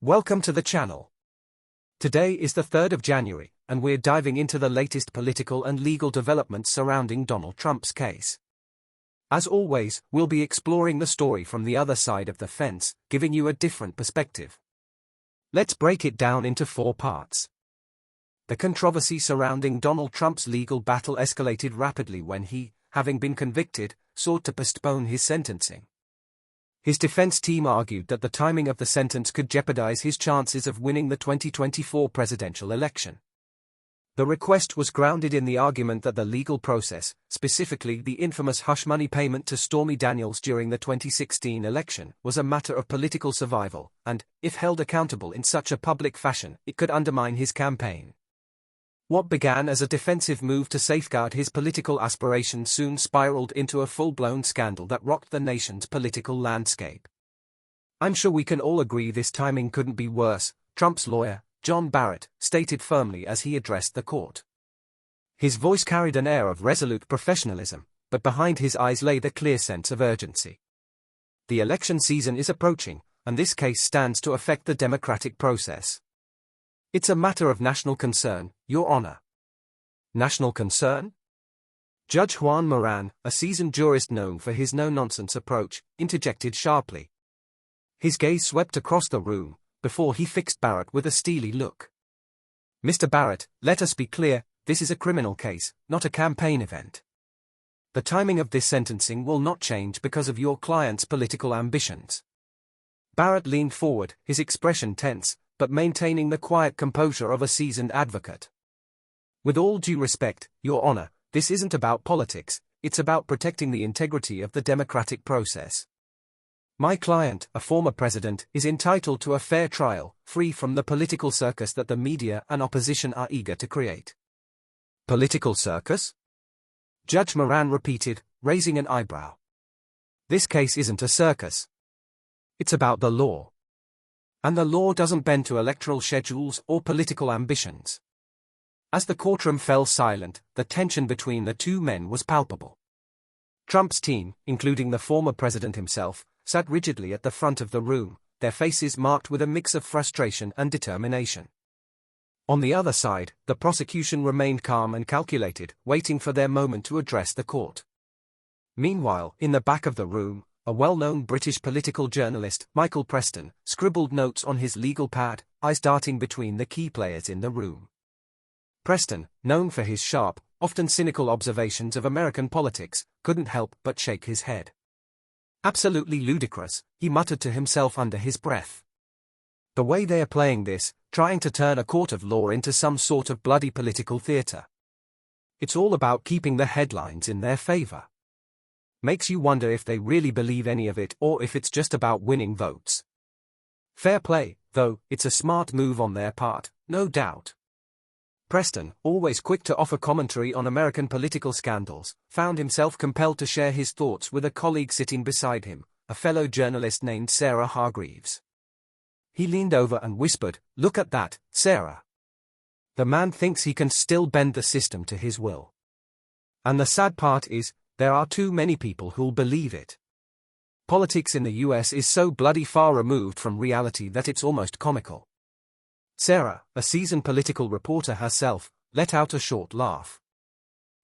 Welcome to the channel. Today is the 3rd of January, and we're diving into the latest political and legal developments surrounding Donald Trump's case. As always, we'll be exploring the story from the other side of the fence, giving you a different perspective. Let's break it down into 4 parts. The controversy surrounding Donald Trump's legal battle escalated rapidly when he, having been convicted, sought to postpone his sentencing. His defense team argued that the timing of the sentence could jeopardize his chances of winning the 2024 presidential election. The request was grounded in the argument that the legal process, specifically the infamous hush money payment to Stormy Daniels during the 2016 election, was a matter of political survival, and, if held accountable in such a public fashion, it could undermine his campaign. What began as a defensive move to safeguard his political aspirations soon spiraled into a full-blown scandal that rocked the nation's political landscape. "I'm sure we can all agree this timing couldn't be worse," Trump's lawyer, John Barrett, stated firmly as he addressed the court. His voice carried an air of resolute professionalism, but behind his eyes lay the clear sense of urgency. The election season is approaching, and this case stands to affect the democratic process. "It's a matter of national concern, Your Honor." National concern? Judge Juan Moran, a seasoned jurist known for his no-nonsense approach, interjected sharply. His gaze swept across the room, before he fixed Barrett with a steely look. "Mr. Barrett, let us be clear, this is a criminal case, not a campaign event. The timing of this sentencing will not change because of your client's political ambitions." Barrett leaned forward, his expression tense, but maintaining the quiet composure of a seasoned advocate. "With all due respect, Your Honor, this isn't about politics, it's about protecting the integrity of the democratic process. My client, a former president, is entitled to a fair trial, free from the political circus that the media and opposition are eager to create." "Political circus?" Judge Moran repeated, raising an eyebrow. "This case isn't a circus. It's about the law. And the law doesn't bend to electoral schedules or political ambitions." As the courtroom fell silent, the tension between the two men was palpable. Trump's team, including the former president himself, sat rigidly at the front of the room, their faces marked with a mix of frustration and determination. On the other side, the prosecution remained calm and calculated, waiting for their moment to address the court. Meanwhile, in the back of the room, a well-known British political journalist, Michael Preston, scribbled notes on his legal pad, eyes darting between the key players in the room. Preston, known for his sharp, often cynical observations of American politics, couldn't help but shake his head. "Absolutely ludicrous," he muttered to himself under his breath. "The way they are playing this, trying to turn a court of law into some sort of bloody political theater. It's all about keeping the headlines in their favor. Makes you wonder if they really believe any of it or if it's just about winning votes. Fair play, though, it's a smart move on their part, no doubt." Preston, always quick to offer commentary on American political scandals, found himself compelled to share his thoughts with a colleague sitting beside him, a fellow journalist named Sarah Hargreaves. He leaned over and whispered, "Look at that, Sarah. The man thinks he can still bend the system to his will. And the sad part is, there are too many people who'll believe it. Politics in the US is so bloody far removed from reality that it's almost comical." Sarah, a seasoned political reporter herself, let out a short laugh.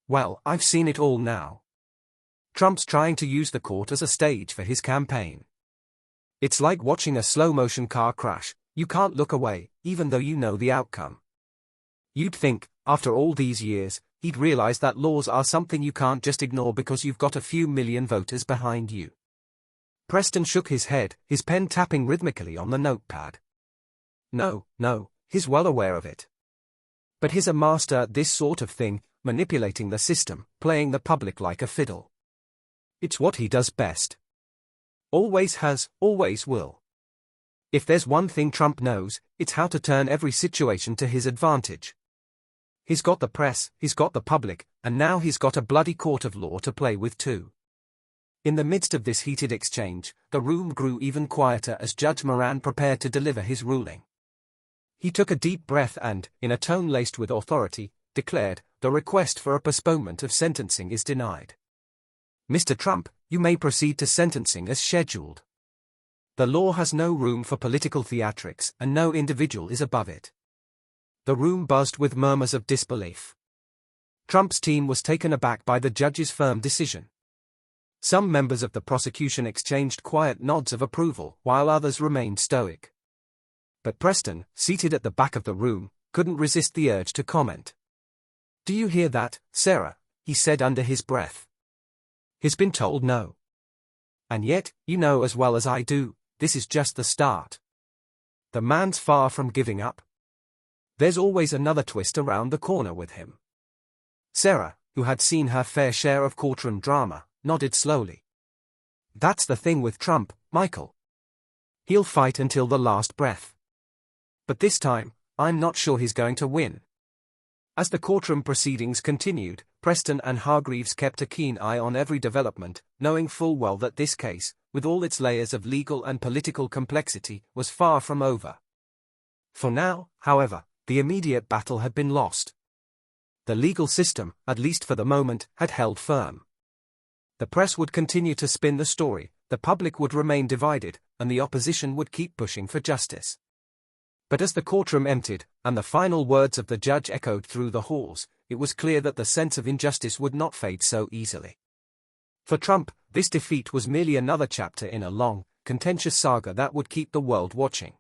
"Well, I've seen it all now. Trump's trying to use the court as a stage for his campaign. It's like watching a slow-motion car crash, you can't look away, even though you know the outcome. You'd think, after all these years, he'd realize that laws are something you can't just ignore because you've got a few million voters behind you." Preston shook his head, his pen tapping rhythmically on the notepad. No, he's well aware of it. But he's a master at this sort of thing, manipulating the system, playing the public like a fiddle. It's what he does best. Always has, always will. If there's one thing Trump knows, it's how to turn every situation to his advantage. He's got the press, he's got the public, and now he's got a bloody court of law to play with too. In the midst of this heated exchange, the room grew even quieter as Judge Moran prepared to deliver his ruling. He took a deep breath and, in a tone laced with authority, declared, "The request for a postponement of sentencing is denied. Mr. Trump, you may proceed to sentencing as scheduled." The law has no room for political theatrics, and no individual is above it. The room buzzed with murmurs of disbelief. Trump's team was taken aback by the judge's firm decision. Some members of the prosecution exchanged quiet nods of approval, while others remained stoic. But Preston, seated at the back of the room, couldn't resist the urge to comment. "Do you hear that, Sarah?" he said under his breath. "He's been told no. And yet, you know as well as I do, this is just the start. The man's far from giving up. There's always another twist around the corner with him." Sarah, who had seen her fair share of courtroom drama, nodded slowly. "That's the thing with Trump, Michael. He'll fight until the last breath. But this time, I'm not sure he's going to win." As the courtroom proceedings continued, Preston and Hargreaves kept a keen eye on every development, knowing full well that this case, with all its layers of legal and political complexity, was far from over. For now, however, the immediate battle had been lost. The legal system, at least for the moment, had held firm. The press would continue to spin the story, the public would remain divided, and the opposition would keep pushing for justice. But as the courtroom emptied, and the final words of the judge echoed through the halls, it was clear that the sense of injustice would not fade so easily. For Trump, this defeat was merely another chapter in a long, contentious saga that would keep the world watching.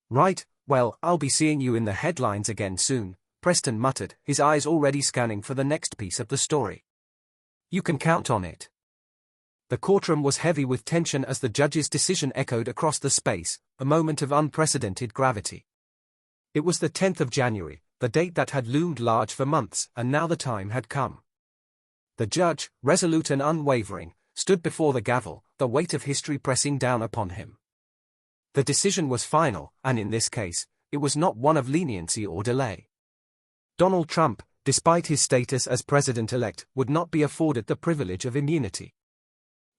"Right, well, I'll be seeing you in the headlines again soon," Preston muttered, his eyes already scanning for the next piece of the story. "You can count on it." The courtroom was heavy with tension as the judge's decision echoed across the space, a moment of unprecedented gravity. It was the 10th of January, the date that had loomed large for months, and now the time had come. The judge, resolute and unwavering, stood before the gavel, the weight of history pressing down upon him. The decision was final, and in this case, it was not one of leniency or delay. Donald Trump, despite his status as president-elect, would not be afforded the privilege of immunity.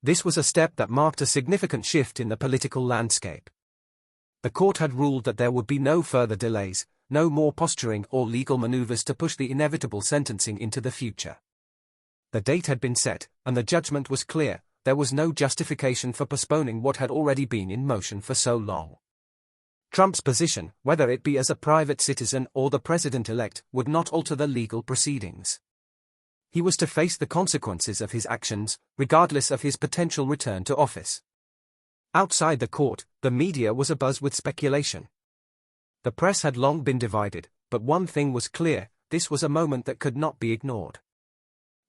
This was a step that marked a significant shift in the political landscape. The court had ruled that there would be no further delays, no more posturing or legal maneuvers to push the inevitable sentencing into the future. The date had been set, and the judgment was clear: there was no justification for postponing what had already been in motion for so long. Trump's position, whether it be as a private citizen or the president-elect, would not alter the legal proceedings. He was to face the consequences of his actions, regardless of his potential return to office. Outside the court, the media was abuzz with speculation. The press had long been divided, but one thing was clear: this was a moment that could not be ignored.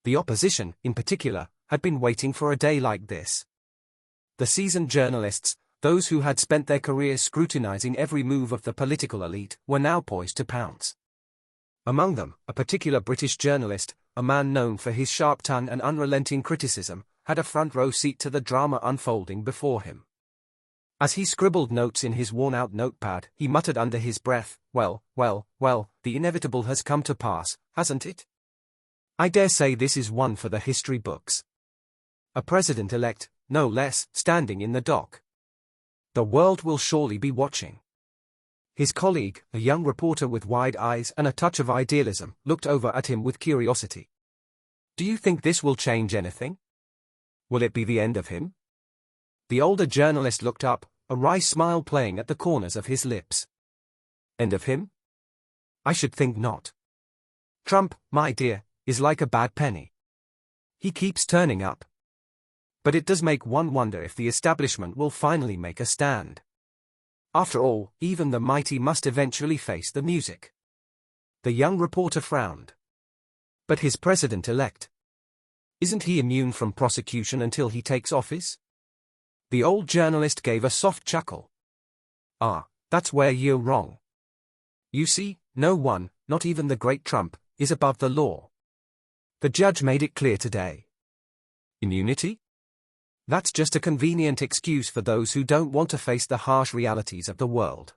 The opposition, in particular, had been waiting for a day like this. The seasoned journalists, those who had spent their careers scrutinizing every move of the political elite, were now poised to pounce. Among them, a particular British journalist, a man known for his sharp tongue and unrelenting criticism, had a front-row seat to the drama unfolding before him. As he scribbled notes in his worn-out notepad, he muttered under his breath, "Well, the inevitable has come to pass, hasn't it? I dare say this is one for the history books. A president-elect, no less, standing in the dock. The world will surely be watching." His colleague, a young reporter with wide eyes and a touch of idealism, looked over at him with curiosity. "Do you think this will change anything? Will it be the end of him?" The older journalist looked up, a wry smile playing at the corners of his lips. "End of him? I should think not. Trump, my dear, is like a bad penny. He keeps turning up. But it does make one wonder if the establishment will finally make a stand. After all, even the mighty must eventually face the music." The young reporter frowned. "But his president-elect? Isn't he immune from prosecution until he takes office?" The old journalist gave a soft chuckle. "Ah, that's where you're wrong. You see, no one, not even the great Trump, is above the law. The judge made it clear today. Immunity? That's just a convenient excuse for those who don't want to face the harsh realities of the world.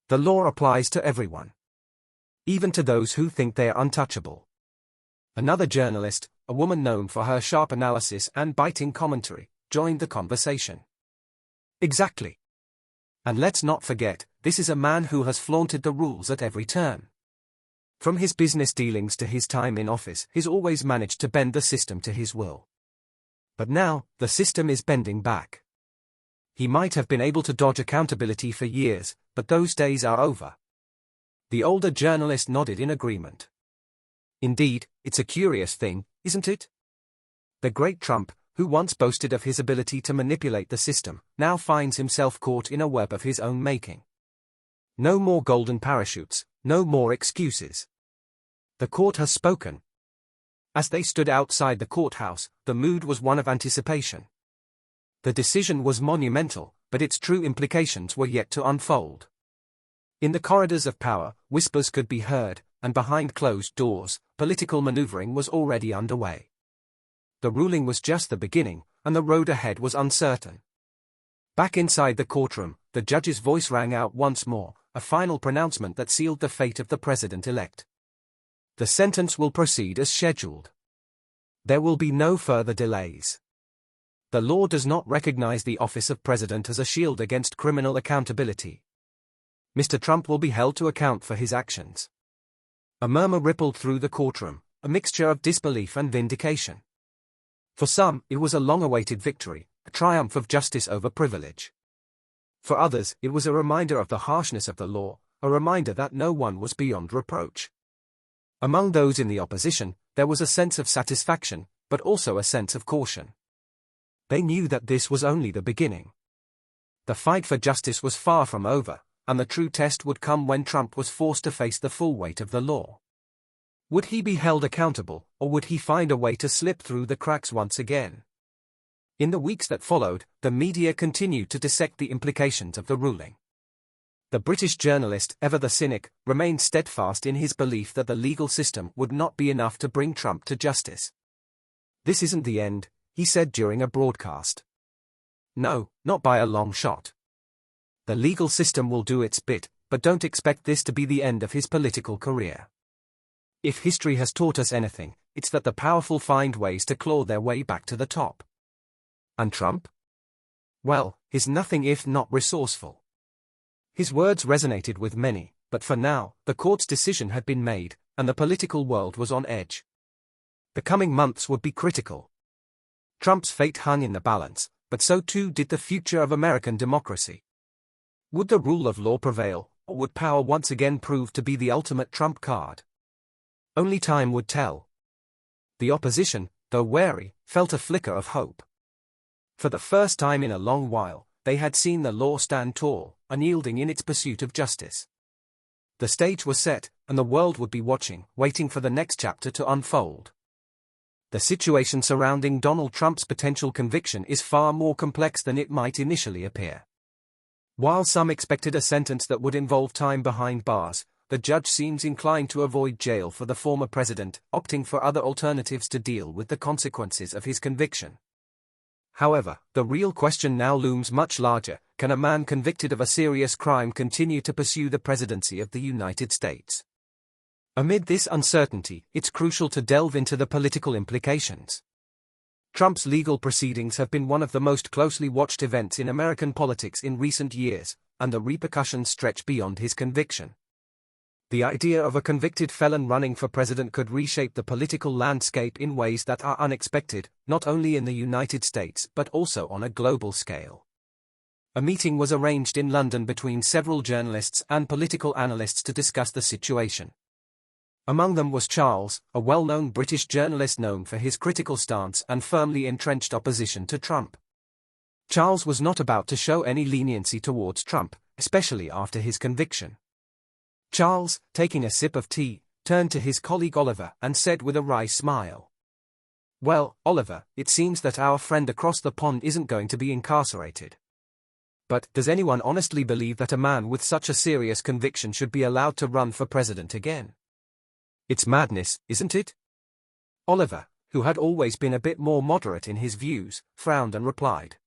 The law applies to everyone. Even to those who think they are untouchable." Another journalist, a woman known for her sharp analysis and biting commentary, joined the conversation. "Exactly. And let's not forget, this is a man who has flaunted the rules at every turn. From his business dealings to his time in office, he's always managed to bend the system to his will. But now, the system is bending back. He might have been able to dodge accountability for years, but those days are over. The older journalist nodded in agreement. Indeed, it's a curious thing, isn't it? The great Trump, who once boasted of his ability to manipulate the system, now finds himself caught in a web of his own making. No more golden parachutes, no more excuses. The court has spoken. As they stood outside the courthouse, the mood was one of anticipation. The decision was monumental, but its true implications were yet to unfold. In the corridors of power, whispers could be heard, and behind closed doors, political maneuvering was already underway. The ruling was just the beginning, and the road ahead was uncertain. Back inside the courtroom, the judge's voice rang out once more, a final pronouncement that sealed the fate of the president-elect. The sentence will proceed as scheduled. There will be no further delays. The law does not recognize the office of president as a shield against criminal accountability. Mr. Trump will be held to account for his actions. A murmur rippled through the courtroom, a mixture of disbelief and vindication. For some, it was a long-awaited victory, a triumph of justice over privilege. For others, it was a reminder of the harshness of the law, a reminder that no one was beyond reproach. Among those in the opposition, there was a sense of satisfaction, but also a sense of caution. They knew that this was only the beginning. The fight for justice was far from over, and the true test would come when Trump was forced to face the full weight of the law. Would he be held accountable, or would he find a way to slip through the cracks once again? In the weeks that followed, the media continued to dissect the implications of the ruling. The British journalist, ever the cynic, remained steadfast in his belief that the legal system would not be enough to bring Trump to justice. "This isn't the end," he said during a broadcast. "No, not by a long shot. The legal system will do its bit, but don't expect this to be the end of his political career. If history has taught us anything, it's that the powerful find ways to claw their way back to the top. And Trump? Well, he's nothing if not resourceful." His words resonated with many, but for now, the court's decision had been made, and the political world was on edge. The coming months would be critical. Trump's fate hung in the balance, but so too did the future of American democracy. Would the rule of law prevail, or would power once again prove to be the ultimate trump card? Only time would tell. The opposition, though wary, felt a flicker of hope. For the first time in a long while, they had seen the law stand tall, unyielding in its pursuit of justice. The stage was set, and the world would be watching, waiting for the next chapter to unfold. The situation surrounding Donald Trump's potential conviction is far more complex than it might initially appear. While some expected a sentence that would involve time behind bars, the judge seems inclined to avoid jail for the former president, opting for other alternatives to deal with the consequences of his conviction. However, the real question now looms much larger: can a man convicted of a serious crime continue to pursue the presidency of the United States? Amid this uncertainty, it's crucial to delve into the political implications. Trump's legal proceedings have been one of the most closely watched events in American politics in recent years, and the repercussions stretch beyond his conviction. The idea of a convicted felon running for president could reshape the political landscape in ways that are unexpected, not only in the United States but also on a global scale. A meeting was arranged in London between several journalists and political analysts to discuss the situation. Among them was Charles, a well-known British journalist known for his critical stance and firmly entrenched opposition to Trump. Charles was not about to show any leniency towards Trump, especially after his conviction. Charles, taking a sip of tea, turned to his colleague Oliver and said with a wry smile, "Well, Oliver, it seems that our friend across the pond isn't going to be incarcerated. But does anyone honestly believe that a man with such a serious conviction should be allowed to run for president again? It's madness, isn't it?" Oliver, who had always been a bit more moderate in his views, frowned and replied,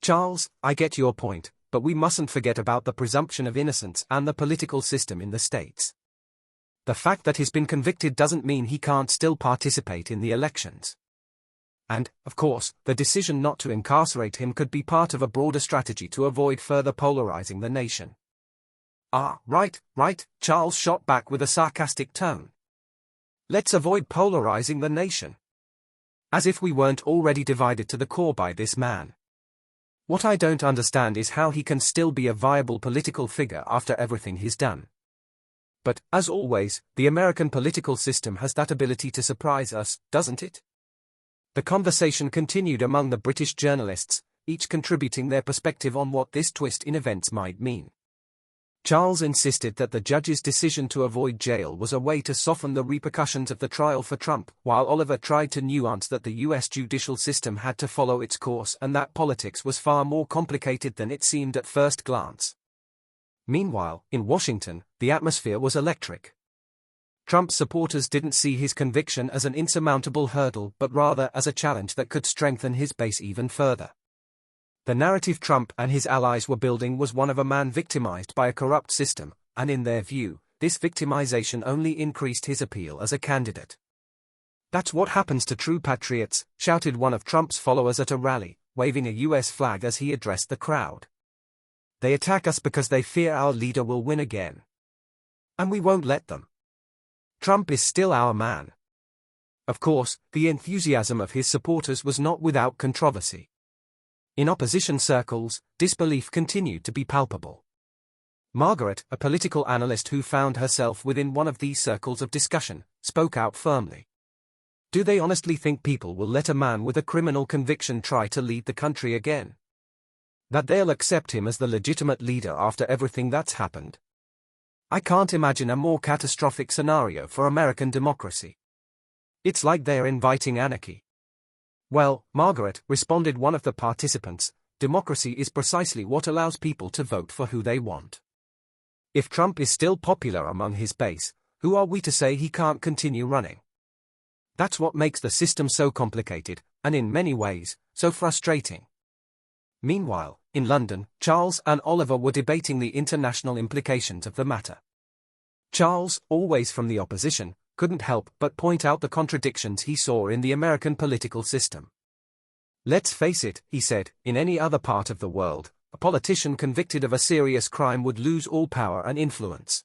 "Charles, I get your point, but we mustn't forget about the presumption of innocence and the political system in the States. The fact that he's been convicted doesn't mean he can't still participate in the elections. And, of course, the decision not to incarcerate him could be part of a broader strategy to avoid further polarizing the nation." "Ah, right," Charles shot back with a sarcastic tone. "Let's avoid polarizing the nation. As if we weren't already divided to the core by this man." What I don't understand is how he can still be a viable political figure after everything he's done. But, as always, the American political system has that ability to surprise us, doesn't it? The conversation continued among the British journalists, each contributing their perspective on what this twist in events might mean. Charles insisted that the judge's decision to avoid jail was a way to soften the repercussions of the trial for Trump, while Oliver tried to nuance that the U.S. judicial system had to follow its course and that politics was far more complicated than it seemed at first glance. Meanwhile, in Washington, the atmosphere was electric. Trump's supporters didn't see his conviction as an insurmountable hurdle but rather as a challenge that could strengthen his base even further. The narrative Trump and his allies were building was one of a man victimized by a corrupt system, and in their view, this victimization only increased his appeal as a candidate. "That's what happens to true patriots," shouted one of Trump's followers at a rally, waving a U.S. flag as he addressed the crowd. "They attack us because they fear our leader will win again. And we won't let them. Trump is still our man." Of course, the enthusiasm of his supporters was not without controversy. In opposition circles, disbelief continued to be palpable. Margaret, a political analyst who found herself within one of these circles of discussion, spoke out firmly. "Do they honestly think people will let a man with a criminal conviction try to lead the country again? That they'll accept him as the legitimate leader after everything that's happened? I can't imagine a more catastrophic scenario for American democracy. It's like they're inviting anarchy." "Well, Margaret," responded one of the participants, "democracy is precisely what allows people to vote for who they want. If Trump is still popular among his base, who are we to say he can't continue running? That's what makes the system so complicated, and in many ways, so frustrating." Meanwhile, in London, Charles and Oliver were debating the international implications of the matter. Charles, always from the opposition, couldn't help but point out the contradictions he saw in the American political system. "Let's face it," he said, "in any other part of the world, a politician convicted of a serious crime would lose all power and influence.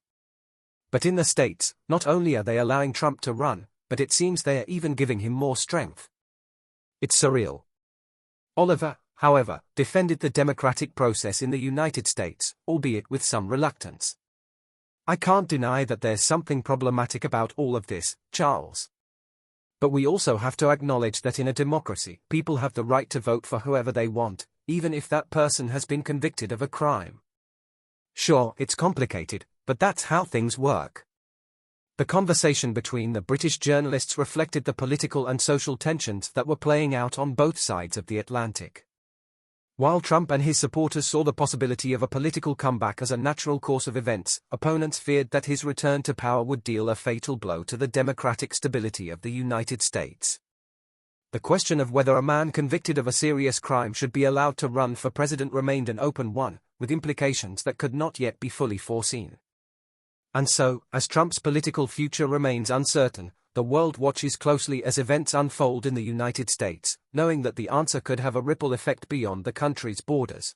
But in the States, not only are they allowing Trump to run, but it seems they are even giving him more strength. It's surreal." Oliver, however, defended the democratic process in the United States, albeit with some reluctance. "I can't deny that there's something problematic about all of this, Charles. But we also have to acknowledge that in a democracy, people have the right to vote for whoever they want, even if that person has been convicted of a crime. Sure, it's complicated, but that's how things work." The conversation between the British journalists reflected the political and social tensions that were playing out on both sides of the Atlantic. While Trump and his supporters saw the possibility of a political comeback as a natural course of events, opponents feared that his return to power would deal a fatal blow to the democratic stability of the United States. The question of whether a man convicted of a serious crime should be allowed to run for president remained an open one, with implications that could not yet be fully foreseen. And so, as Trump's political future remains uncertain, the world watches closely as events unfold in the United States, knowing that the answer could have a ripple effect beyond the country's borders.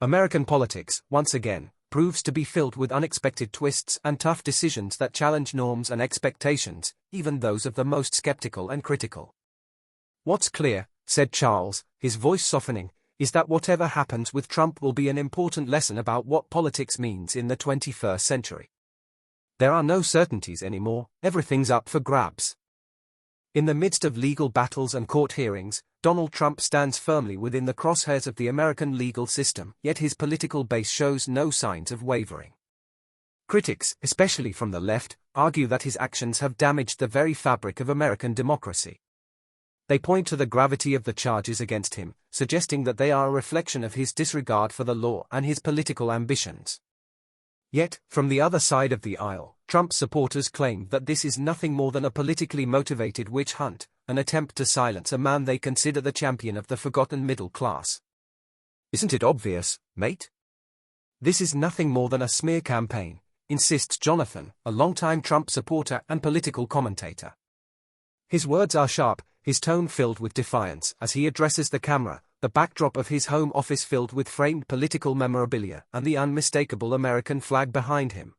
American politics, once again, proves to be filled with unexpected twists and tough decisions that challenge norms and expectations, even those of the most skeptical and critical. "What's clear," said Charles, his voice softening, "is that whatever happens with Trump will be an important lesson about what politics means in the 21st century. There are no certainties anymore, everything's up for grabs." In the midst of legal battles and court hearings, Donald Trump stands firmly within the crosshairs of the American legal system, yet his political base shows no signs of wavering. Critics, especially from the left, argue that his actions have damaged the very fabric of American democracy. They point to the gravity of the charges against him, suggesting that they are a reflection of his disregard for the law and his political ambitions. Yet, from the other side of the aisle, Trump's supporters claim that this is nothing more than a politically motivated witch hunt, an attempt to silence a man they consider the champion of the forgotten middle class. "Isn't it obvious, mate? This is nothing more than a smear campaign," insists Jonathan, a longtime Trump supporter and political commentator. His words are sharp, his tone filled with defiance as he addresses the camera, the backdrop of his home office filled with framed political memorabilia and the unmistakable American flag behind him.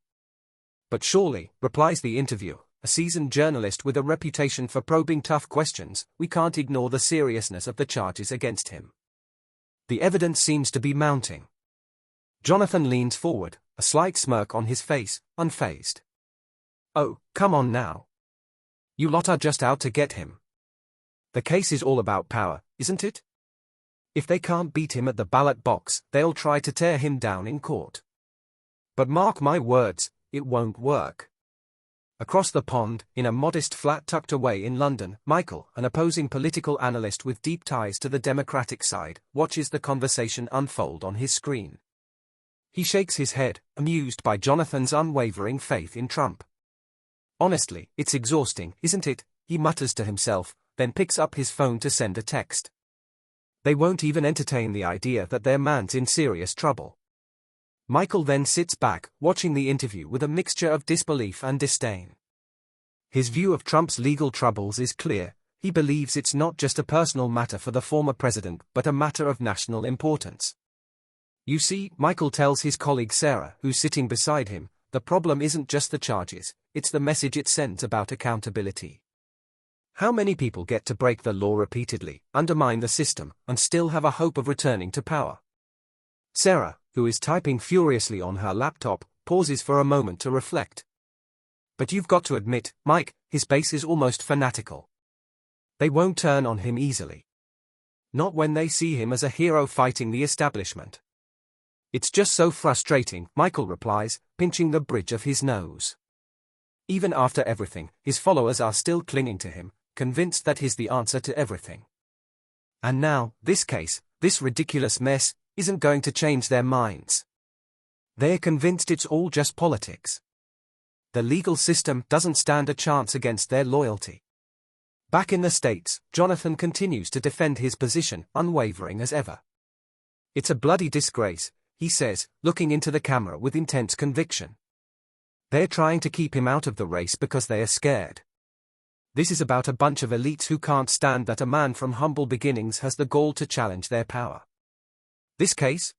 "But surely," replies the interviewer, a seasoned journalist with a reputation for probing tough questions, "we can't ignore the seriousness of the charges against him. The evidence seems to be mounting. Jonathan leans forward, a slight smirk on his face, unfazed. Oh, come on now. You lot are just out to get him. The case is all about power, isn't it? If they can't beat him at the ballot box, they'll try to tear him down in court. But mark my words, it won't work. Across the pond, in a modest flat tucked away in London, Michael, an opposing political analyst with deep ties to the Democratic side, watches the conversation unfold on his screen. He shakes his head, amused by Jonathan's unwavering faith in Trump. Honestly, it's exhausting, isn't it? He mutters to himself, then picks up his phone to send a text. They won't even entertain the idea that their man's in serious trouble. Michael then sits back, watching the interview with a mixture of disbelief and disdain. His view of Trump's legal troubles is clear. He believes it's not just a personal matter for the former president, but a matter of national importance. You see, Michael tells his colleague Sarah, who's sitting beside him, the problem isn't just the charges, it's the message it sends about accountability. How many people get to break the law repeatedly, undermine the system, and still have a hope of returning to power? Sarah, who is typing furiously on her laptop, pauses for a moment to reflect. But you've got to admit, Mike, his base is almost fanatical. They won't turn on him easily. Not when they see him as a hero fighting the establishment. It's just so frustrating, Michael replies, pinching the bridge of his nose. Even after everything, his followers are still clinging to him, convinced that he's the answer to everything. And now, this case, this ridiculous mess, isn't going to change their minds. They're convinced it's all just politics. The legal system doesn't stand a chance against their loyalty. Back in the States, Jonathan continues to defend his position, unwavering as ever. It's a bloody disgrace, he says, looking into the camera with intense conviction. They're trying to keep him out of the race because they are scared. This is about a bunch of elites who can't stand that a man from humble beginnings has the gall to challenge their power. This case?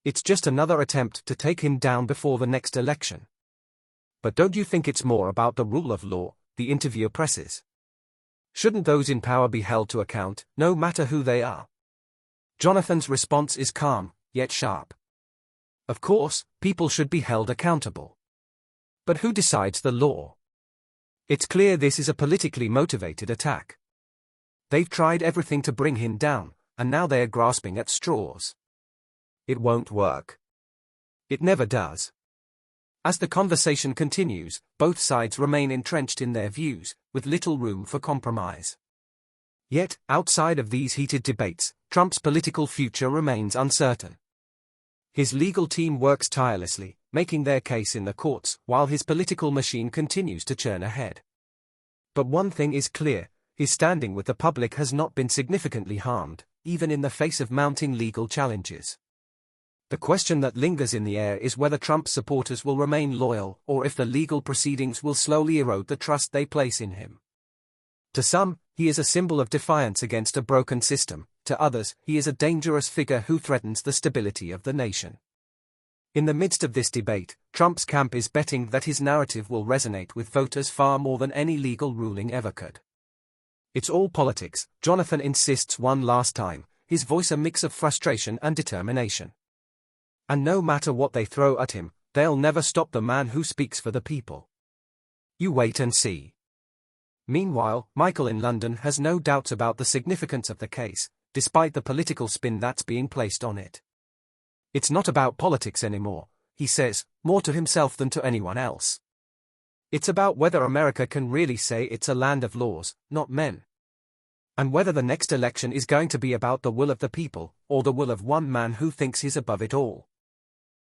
It's just another attempt to take him down before the next election. But don't you think it's more about the rule of law, the interviewer presses? Shouldn't those in power be held to account, no matter who they are? Jonathan's response is calm, yet sharp. Of course, people should be held accountable. But who decides the law? It's clear this is a politically motivated attack. They've tried everything to bring him down, and now they are grasping at straws. It won't work. It never does. As the conversation continues, both sides remain entrenched in their views, with little room for compromise. Yet, outside of these heated debates, Trump's political future remains uncertain. His legal team works tirelessly, making their case in the courts, while his political machine continues to churn ahead. But one thing is clear, his standing with the public has not been significantly harmed, even in the face of mounting legal challenges. The question that lingers in the air is whether Trump's supporters will remain loyal, or if the legal proceedings will slowly erode the trust they place in him. To some, he is a symbol of defiance against a broken system. To others, he is a dangerous figure who threatens the stability of the nation. In the midst of this debate, Trump's camp is betting that his narrative will resonate with voters far more than any legal ruling ever could. It's all politics, Jonathan insists one last time, his voice a mix of frustration and determination. And no matter what they throw at him, they'll never stop the man who speaks for the people. You wait and see. Meanwhile, Michael in London has no doubts about the significance of the case, despite the political spin that's being placed on it. It's not about politics anymore, he says, more to himself than to anyone else. It's about whether America can really say it's a land of laws, not men. And whether the next election is going to be about the will of the people, or the will of one man who thinks he's above it all.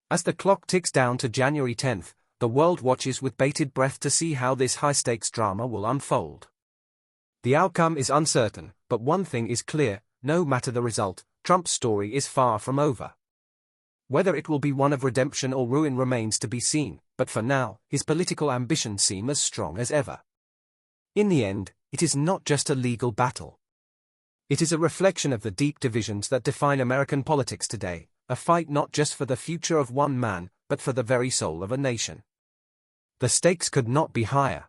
As the clock ticks down to January 10th, the world watches with bated breath to see how this high-stakes drama will unfold. The outcome is uncertain, but one thing is clear, no matter the result, Trump's story is far from over. Whether it will be one of redemption or ruin remains to be seen, but for now, his political ambitions seem as strong as ever. In the end, it is not just a legal battle. It is a reflection of the deep divisions that define American politics today, a fight not just for the future of one man, but for the very soul of a nation. The stakes could not be higher.